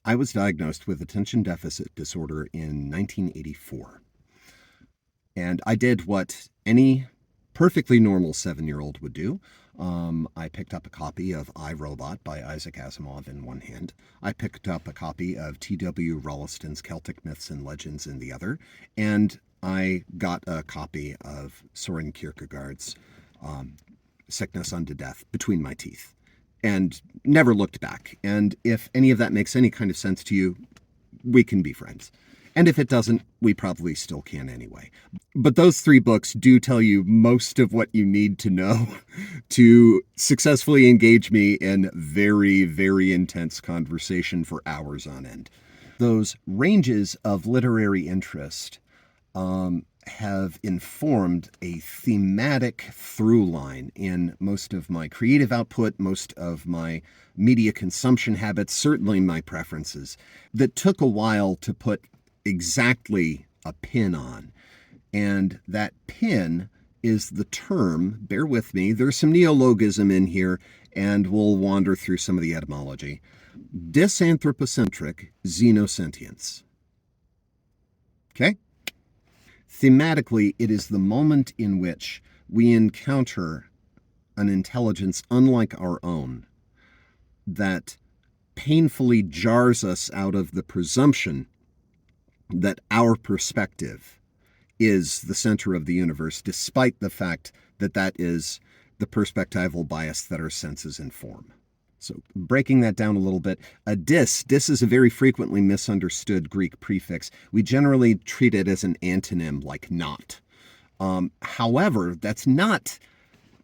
I was diagnosed with attention deficit disorder in 1984. And I did what any perfectly normal 7-year-old would do. I picked up a copy of I, Robot by Isaac Asimov in one hand. I picked up a copy of T.W. Rolliston's Celtic Myths and Legends in the other. And I got a copy of Soren Kierkegaard's Sickness Unto Death between my teeth, and never looked back. And if any of that makes any kind of sense to you, we can be friends. And if it doesn't, we probably still can anyway. But those 3 books do tell you most of what you need to know to successfully engage me in very, very intense conversation for hours on end. Those ranges of literary interest have informed a thematic through line in most of my creative output, most of my media consumption habits, certainly my preferences, that took a while to put exactly a pin on. And that pin is the term, bear with me, there's some neologism in here, and we'll wander through some of the etymology. Disanthropocentric Xenosentience. Okay? Thematically, it is the moment in which we encounter an intelligence unlike our own that painfully jars us out of the presumption that our perspective is the center of the universe, despite the fact that that is the perspectival bias that our senses inform. So breaking that down a little bit, a dis is a very frequently misunderstood Greek prefix. We generally treat it as an antonym like not. However, that's not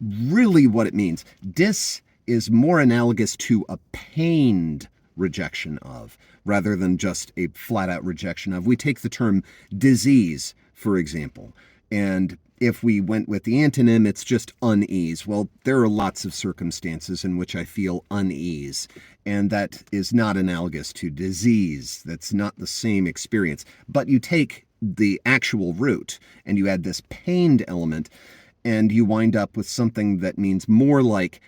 really what it means. Dis is more analogous to a pained rejection of, rather than just a flat-out rejection of. We take the term disease, for example, and if we went with the antonym, it's just unease. Well, there are lots of circumstances in which I feel unease, and that is not analogous to disease. That's not the same experience. But you take the actual root and you add this pained element, and you wind up with something that means more like,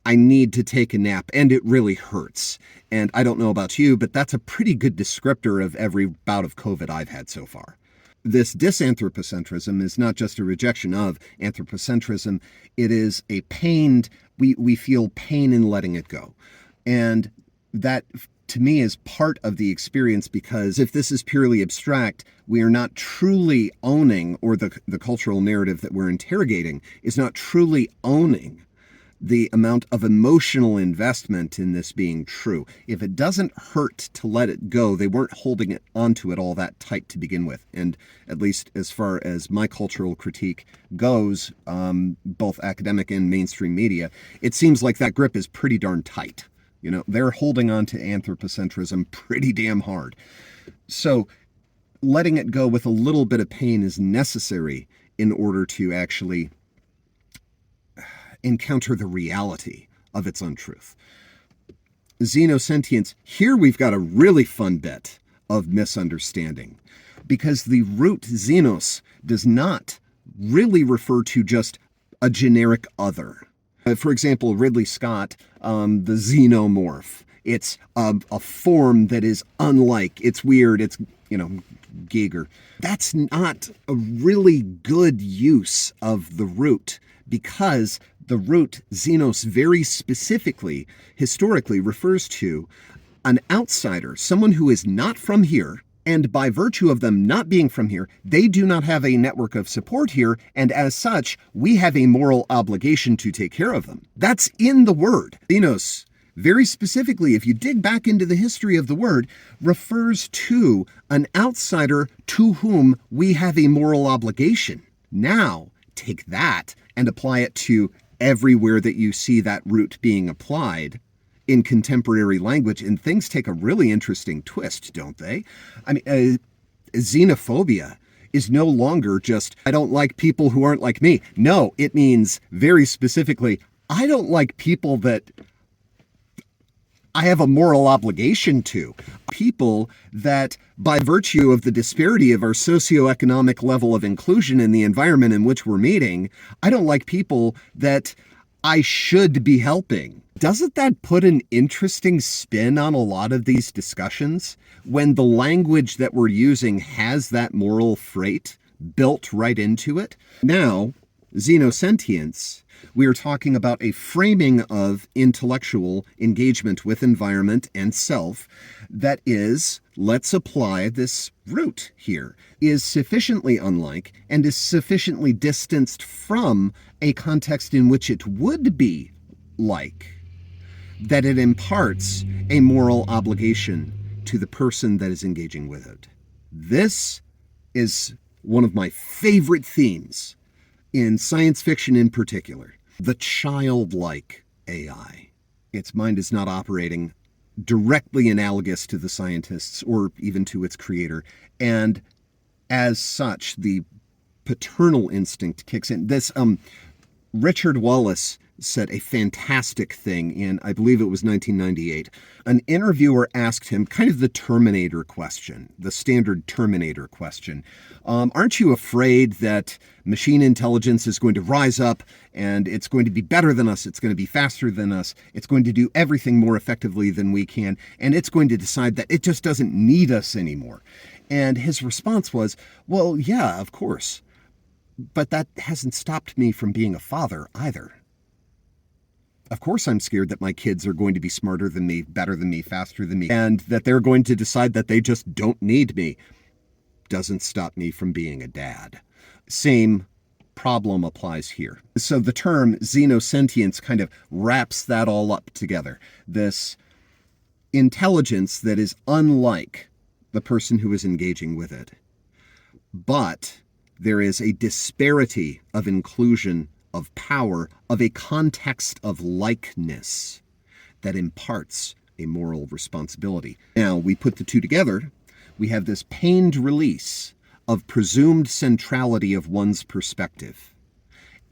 I need to take a nap, and it really hurts. And I don't know about you, but that's a pretty good descriptor of every bout of COVID I've had so far. This disanthropocentrism is not just a rejection of anthropocentrism. It is a pained, we feel pain in letting it go. And that, to me, is part of the experience, because if this is purely abstract, we are not truly owning, or the cultural narrative that we're interrogating is not truly owning the amount of emotional investment in this being true. If it doesn't hurt to let it go, they weren't holding it onto it all that tight to begin with. And at least as far as my cultural critique goes, both academic and mainstream media, it seems like that grip is pretty darn tight. You know, they're holding on to anthropocentrism pretty damn hard. So letting it go with a little bit of pain is necessary in order to actually encounter the reality of its untruth. Xenosentience, here we've got a really fun bit of misunderstanding, because the root xenos does not really refer to just a generic other. For example, Ridley Scott, the xenomorph. It's a form that is unlike, it's weird, it's, Giger. That's not a really good use of the root, because the root xenos very specifically, historically, refers to an outsider, someone who is not from here, and by virtue of them not being from here, they do not have a network of support here, and as such, we have a moral obligation to take care of them. That's in the word. Xenos, very specifically, if you dig back into the history of the word, refers to an outsider to whom we have a moral obligation. Now, take that and apply it to everywhere that you see that root being applied in contemporary language, and things take a really interesting twist, don't they? I mean, xenophobia is no longer just, I don't like people who aren't like me. No, it means very specifically, I don't like people that I have a moral obligation to. People that, by virtue of the disparity of our socioeconomic level of inclusion in the environment in which we're meeting, I don't like people that I should be helping. Doesn't that put an interesting spin on a lot of these discussions when the language that we're using has that moral freight built right into it? Now, Xenosentience, we are talking about a framing of intellectual engagement with environment and self that is, let's apply this root here, is sufficiently unlike and is sufficiently distanced from a context in which it would be like, that it imparts a moral obligation to the person that is engaging with it. This is one of my favorite themes in science fiction in particular, the childlike AI. Its mind is not operating directly analogous to the scientists or even to its creator, and as such, the paternal instinct kicks in. This Richard Wallace said a fantastic thing in, I believe it was 1998. An interviewer asked him kind of the Terminator question, the standard Terminator question. Aren't you afraid that machine intelligence is going to rise up and it's going to be better than us, it's going to be faster than us, it's going to do everything more effectively than we can, and it's going to decide that it just doesn't need us anymore? And his response was, well, yeah, of course. But that hasn't stopped me from being a father either. Of course I'm scared that my kids are going to be smarter than me, better than me, faster than me, and that they're going to decide that they just don't need me. Doesn't stop me from being a dad. Same problem applies here. So the term xenosentience kind of wraps that all up together. This intelligence that is unlike the person who is engaging with it. But there is a disparity of inclusion, of power, of a context of likeness that imparts a moral responsibility. Now, we put the two together, we have this pained release of presumed centrality of one's perspective.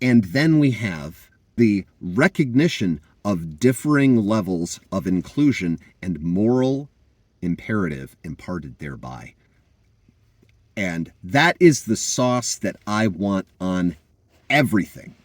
And then we have the recognition of differing levels of inclusion and moral imperative imparted thereby. And that is the sauce that I want on everything.